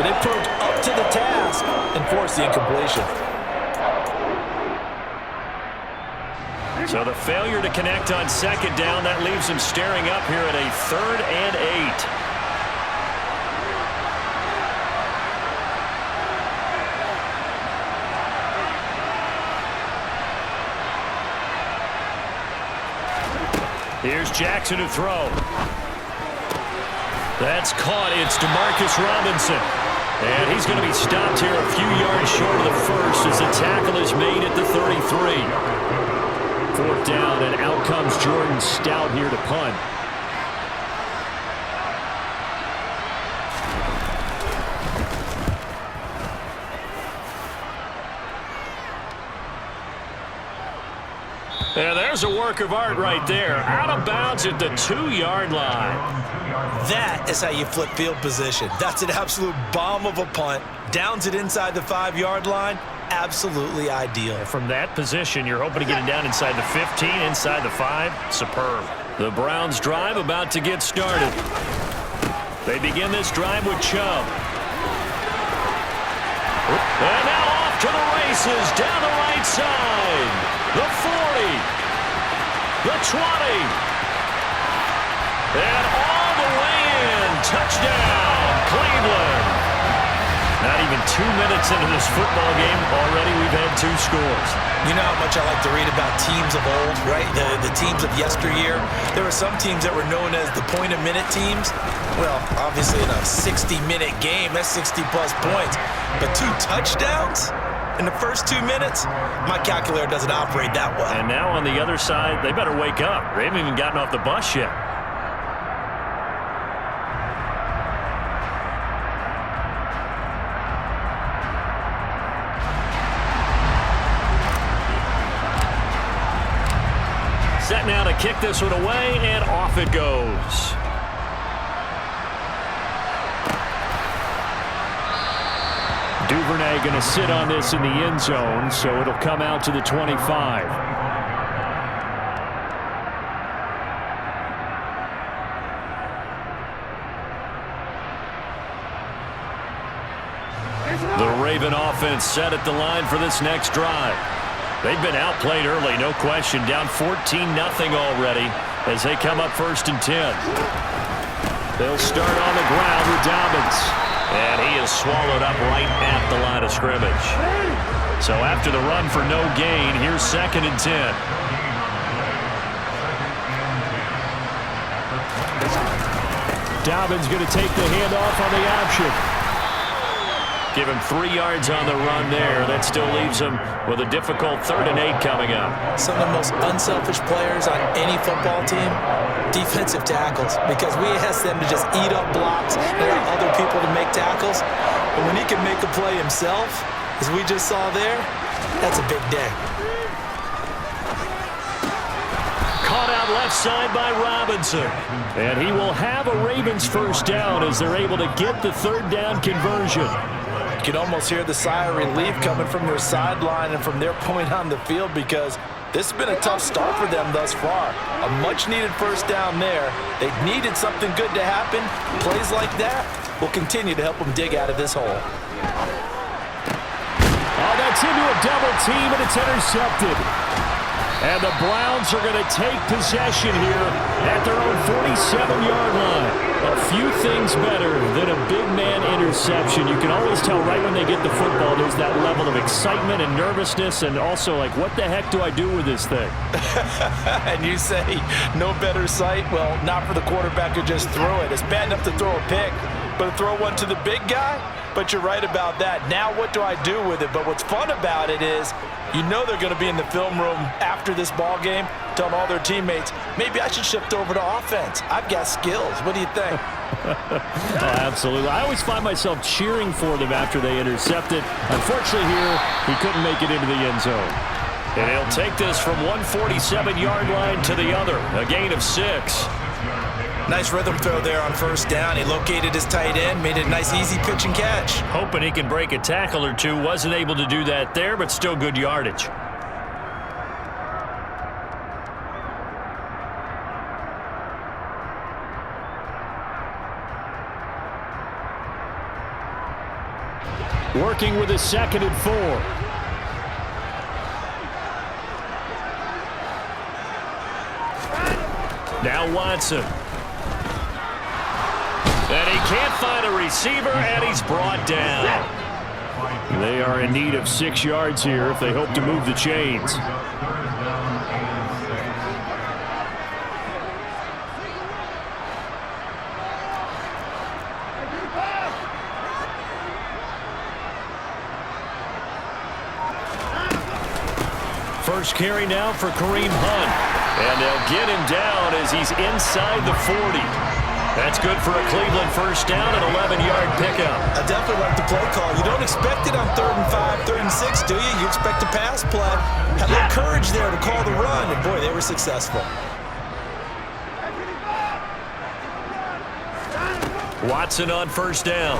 They proved up to the task and forced the incompletion. So the failure to connect on second down, that leaves him staring up here at a 3rd and 8. Here's Jackson to throw. That's caught. It's DeMarcus Robinson. And he's going to be stopped here a few yards short of the first as the tackle is made at the 33. 4th down, and out comes Jordan Stout here to punt. And there's a work of art right there. Out of bounds at the 2-yard line. That is how you flip field position. That's an absolute bomb of a punt. Downs it inside the 5-yard line. Absolutely ideal. From that position, you're hoping to get it down inside the 15, inside the 5. Superb. The Browns' drive about to get started. They begin this drive with Chubb. And now off to the races down the right side. The 40, the 20, and all the way in. Touchdown, Cleveland. Not even 2 minutes into this football game, already we've had 2 scores. You know how much I like to read about teams of old, right? The teams of yesteryear. There were some teams that were known as the point-a-minute teams. Well, obviously in a 60-minute game, that's 60-plus points. But 2 touchdowns in the first 2 minutes? My calculator doesn't operate that well. And now on the other side, they better wake up. They haven't even gotten off the bus yet. Set now to kick this one away, and off it goes. Duvernay going to sit on this in the end zone, so it'll come out to the 25. The Raven offense set at the line for this next drive. They've been outplayed early, no question. Down 14-0 already as they come up 1st and 10. They'll start on the ground with Dobbins. And he is swallowed up right at the line of scrimmage. So after the run for no gain, here's 2nd and 10. Dobbins going to take the handoff on the option. Give him 3 yards on the run there. That still leaves him with a difficult 3rd and 8 coming up. Some of the most unselfish players on any football team, defensive tackles, because we ask them to just eat up blocks and allow other people to make tackles. But when he can make a play himself, as we just saw there, that's a big day. Caught out left side by Robinson. And he will have a Ravens 1st down as they're able to get the 3rd down conversion. You can almost hear the sigh of relief coming from their sideline and from their point on the field, because this has been a tough start for them thus far. A much-needed 1st down there. They needed something good to happen. Plays like that will continue to help them dig out of this hole. Oh, that's into a double team, and it's intercepted. And the Browns are going to take possession here at their own 47-yard line. A few things better than a big man interception. You can always tell right when they get the football, there's that level of excitement and nervousness, and also like, what the heck do I do with this thing? And you say, no better sight? Well, not for the quarterback to just throw it. It's bad enough to throw a pick, but to throw one to the big guy? But you're right about that. Now what do I do with it? But what's fun about it is, you know they're going to be in the film room after this ball game telling all their teammates, maybe I should shift over to offense. I've got skills. What do you think? Oh, absolutely. I always find myself cheering for them after they intercept it. Unfortunately here, he couldn't make it into the end zone. And he'll take this from 147-yard line to the other. A gain of 6. Nice rhythm throw there on 1st down. He located his tight end, made it a nice easy pitch and catch. Hoping he can break a tackle or two. Wasn't able to do that there, but still good yardage. Working with a 2nd and 4. Now Watson. And he can't find a receiver, and he's brought down. They are in need of 6 yards here if they hope to move the chains. First carry now for Kareem Hunt. And they'll get him down as he's inside the 40. That's good for a Cleveland first down, an 11-yard pickup. I definitely like the play call. You don't expect it on 3rd and 5, 3rd and 6, do you? You expect a pass play. Had a little courage there to call the run, and boy, they were successful. Watson on first down.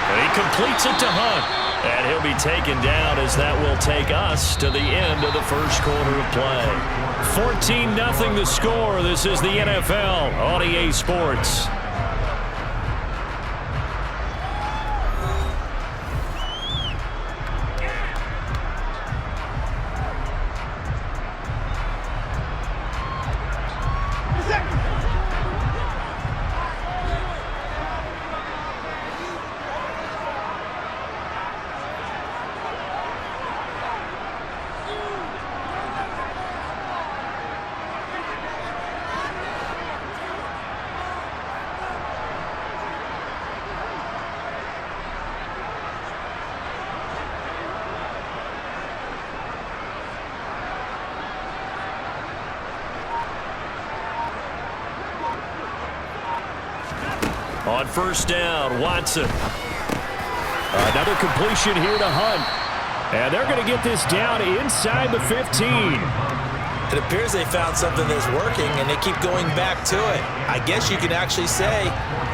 And he completes it to Hunt. And he'll be taken down as that will take us to the end of the first quarter of play. 14-0 the score. This is the NFL on EA Sports. On first down, Watson. Another completion here to Hunt. And they're going to get this down inside the 15. It appears they found something that's working, and they keep going back to it. I guess you can actually say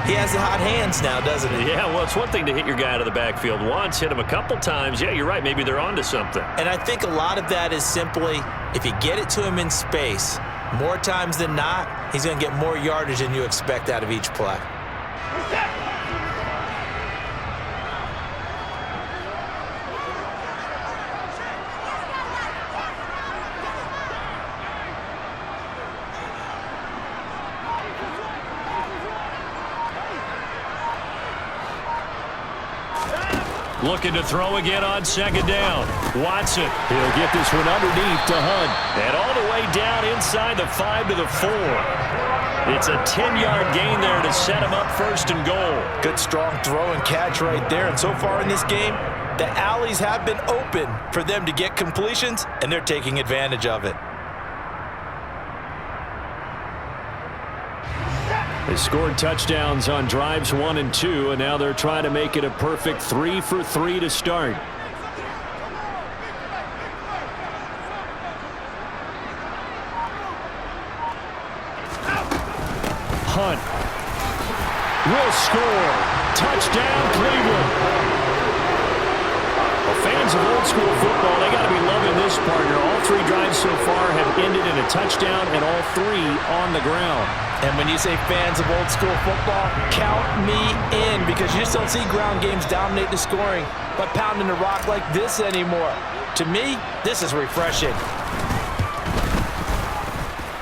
he has the hot hands now, doesn't he? Yeah, well, it's one thing to hit your guy out of the backfield once, hit him a couple times. Yeah, you're right. Maybe they're onto something. And I think a lot of that is simply if you get it to him in space, more times than not, he's going to get more yardage than you expect out of each play. Looking to throw again on 2nd down. Watson. He'll get this one underneath to Hunt. And all the way down inside the 5 to the 4. It's a 10-yard gain there to set him up 1st and goal. Good strong throw and catch right there. And so far in this game, the alleys have been open for them to get completions, and they're taking advantage of it. They scored touchdowns on drives 1 and 2, and now they're trying to make it a perfect 3 for 3 to start. Hunt will score. Touchdown, Cleveland. Well, fans of old school football, they got to be loving this, partner. All 3 drives so far have ended in a touchdown, and all 3 on the ground. And when you say fans of old school football, count me in, because you just don't see ground games dominate the scoring by pounding the rock like this anymore. To me, this is refreshing.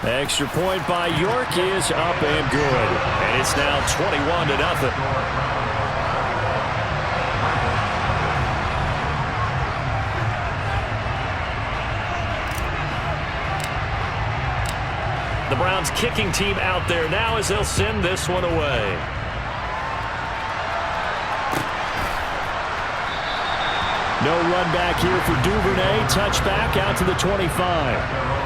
Extra point by York is up and good. And it's now 21-0. The Browns kicking team out there now as they'll send this one away. No run back here for Duvernay. Touchback out to the 25.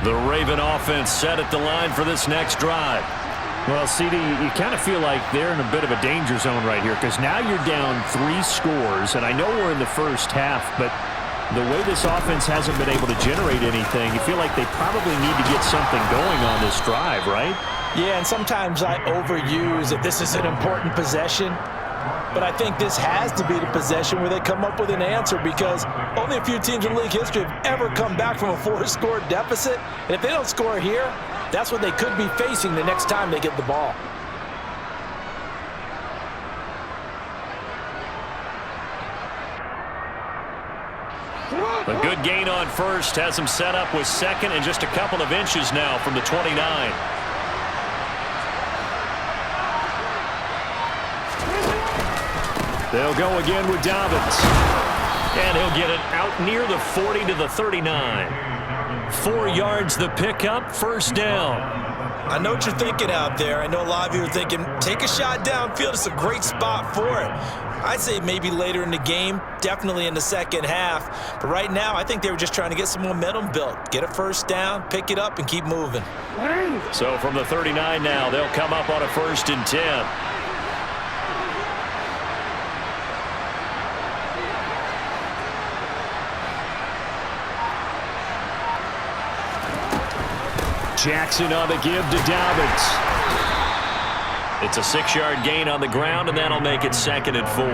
The Raven offense set at the line for this next drive. Well, CD, you kind of feel like they're in a bit of a danger zone right here, because now you're down 3 scores, and I know we're in the first half, but the way this offense hasn't been able to generate anything, you feel like they probably need to get something going on this drive, right? Yeah, and sometimes I overuse if this is an important possession. But I think this has to be the possession where they come up with an answer, because only a few teams in league history have ever come back from a 4-score deficit. And if they don't score here, that's what they could be facing the next time they get the ball. A good gain on first has him set up with second and just a couple of inches now from the 29. They'll go again with Dobbins. And he'll get it out near the 40 to the 39. 4 yards the pickup, first down. I know what you're thinking out there. I know a lot of you are thinking, take a shot downfield. It's a great spot for it. I'd say maybe later in the game, definitely in the second half. But right now, I think they were just trying to get some momentum built. Get a first down, pick it up, and keep moving. So from the 39 now, they'll come up on a 1st and 10. Jackson on the give to Dobbins. It's a 6-yard gain on the ground, and that'll make it 2nd and 4.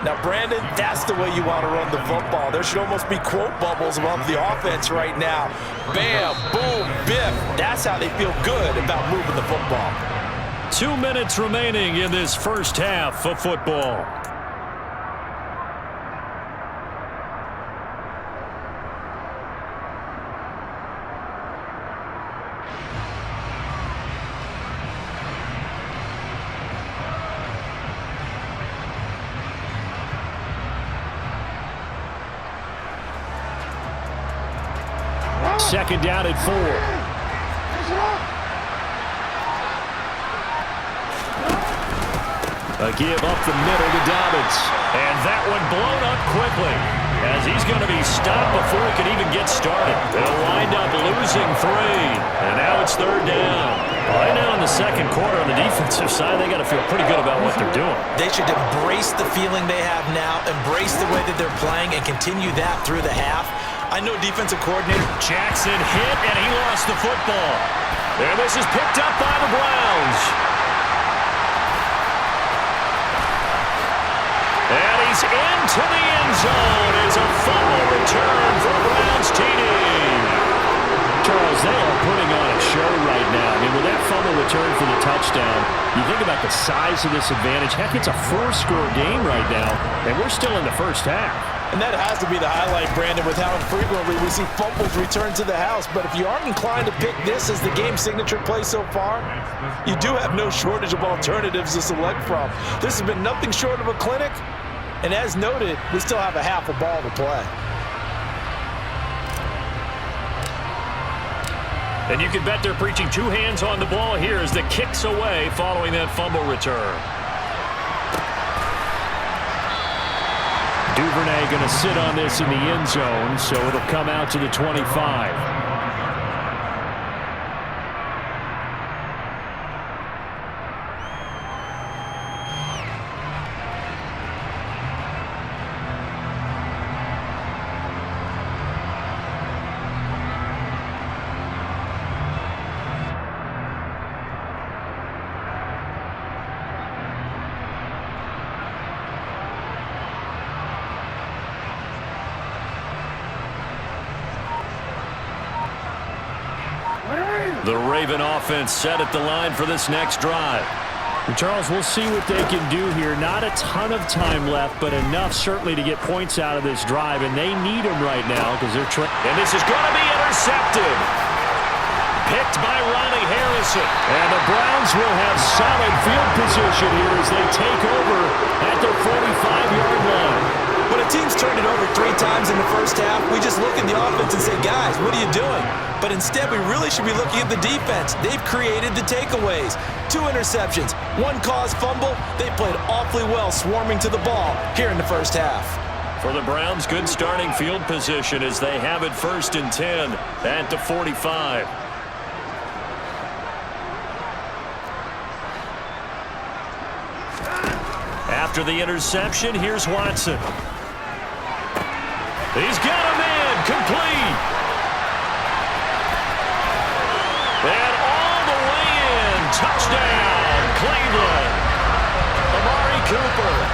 Now, Brandon, that's the way you want to run the football. There should almost be quote bubbles above the offense right now. Bam, boom, biff. That's how they feel good about moving the football. 2 minutes remaining in this first half of football. Second down at 4. A give up the middle to Dobbins. And that one blown up quickly, as he's going to be stopped before he can even get started. They'll wind up losing 3. And now it's 3rd down. Right now in the second quarter on the defensive side, they got to feel pretty good about what they're doing. They should embrace the feeling they have now, embrace the way that they're playing, and continue that through the half. I know defensive coordinator Jackson hit, and he lost the football. And this is picked up by the Browns. And he's into the end zone. It's a fumble return for Browns TD. Charles, they are putting on a show right now. I mean, with that fumble return for the touchdown, you think about the size of this advantage. Heck, it's a 4-score game right now, and we're still in the first half. And that has to be the highlight, Brandon, with how infrequently we see fumbles return to the house. But if you aren't inclined to pick this as the game signature play so far, you do have no shortage of alternatives to select from. This has been nothing short of a clinic. And as noted, we still have a half a ball to play. And you can bet they're preaching 2 hands on the ball here as the kick's away following that fumble return. Duvernay going to sit on this in the end zone, so it'll come out to the 25. The Raven offense set at the line for this next drive. And Charles, we'll see what they can do here. Not a ton of time left, but enough certainly to get points out of this drive, and they need them right now because they're trying. And this is going to be intercepted. Picked by Ronnie Harrison. And the Browns will have solid field position here as they take over at their 45-yard line. When a team's turned it over 3 times in the first half, we just look at the offense and say, guys, what are you doing? But instead, we really should be looking at the defense. They've created the takeaways. 2 interceptions, 1 caused fumble. They played awfully well swarming to the ball here in the first half. For the Browns, good starting field position as they have it 1st and 10 at the 45. After the interception, here's Watson. He's got a man complete. And all the way in. Touchdown, Cleveland. Amari Cooper